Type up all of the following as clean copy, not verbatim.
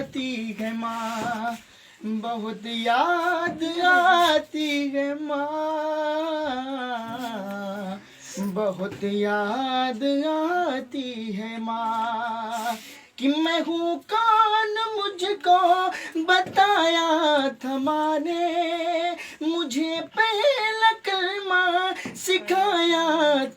आती है माँ, बहुत याद आती है माँ, बहुत याद आती है माँ। कि मैं हूँ कौन मुझको बताया था माँ ने, मुझे पहला कलमा सिखाया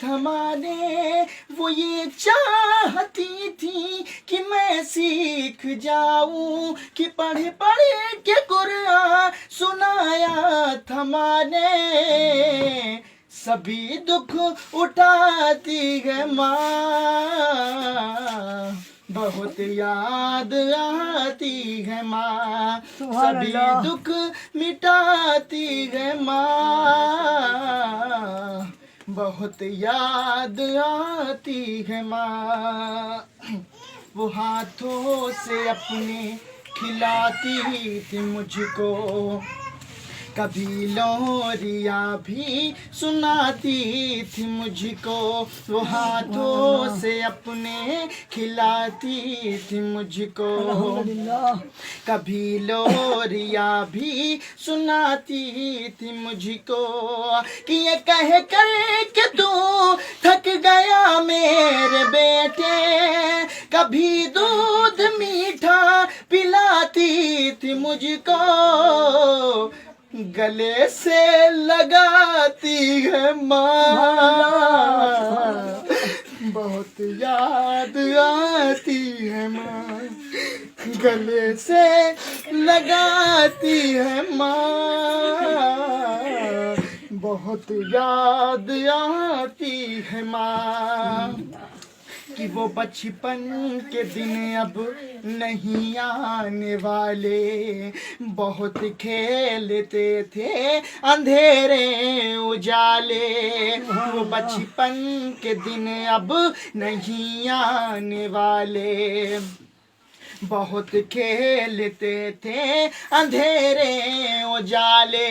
था माँ ने। वो ये चाहती थी कि मैं सीख जाऊं, कि पढ़े पढ़े के कुरान सुनाया था माँ ने। सभी दुख उठाती है माँ, बहुत याद आती है माँ, सभी दुख मिटाती है माँ, बहुत याद आती है माँ। वो हाथों से अपने खिलाती थी मुझको, कभी लोरियाँ भी सुनाती थी मुझको। वो हाथों से अपने खिलाती थी मुझको, कभी लोरियाँ भी सुनाती थी मुझको। कि ये कह कर के तू थक गया मेरे बेटे, कभी दूध मीठा पिलाती थी मुझको, गले से लगाती है माँ, बहुत याद आती है माँ, गले से लगाती है माँ, बहुत याद आती है माँ। कि वो बचपन के दिन अब नहीं आने वाले, बहुत खेलते थे अंधेरे उजाले। वो बचपन के दिन अब नहीं आने वाले, बहुत खेलते थे अंधेरे उजाले।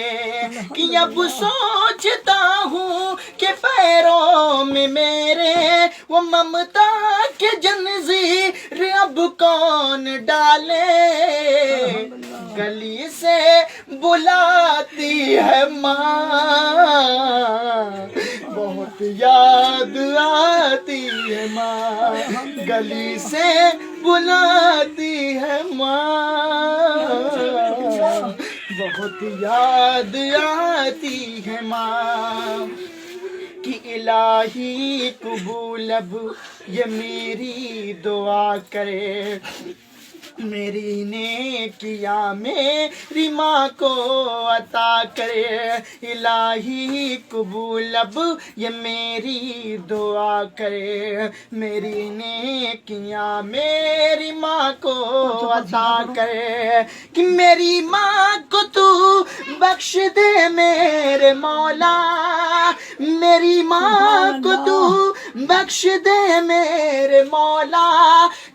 कि अब सोचता हूँ कि पैरों में मेरे वो ममता के जंजीर अब कौन डाले। गली से बुलाती है माँ, बहुत याद आती है माँ, गली से बुलाती है माँ, बहुत याद आती है माँ। कि इलाही कबूल अब ये मेरी दुआ करे, मेरी नेकिया मेरी माँ को अता करे। इलाही कबूल अब ये मेरी दुआ करे, मेरी नेकिया मेरी माँ को अता करे। कि मेरी माँ को तू बख्श दे मेरे मौला, मेरी माँ को तू बख्श दे मेरे मौला।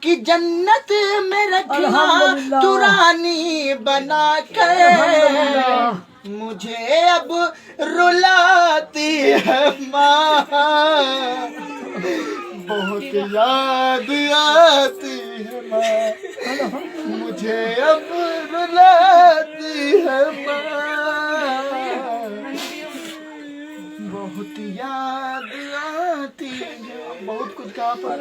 कि जन्नत में रखना तू रानी बना कर, मुझे अब रुलाती है माँ, बहुत याद आती है माँ, मुझे अब रुलाती है माँ, बहुत याद आती है। बहुत कुछ कहा पर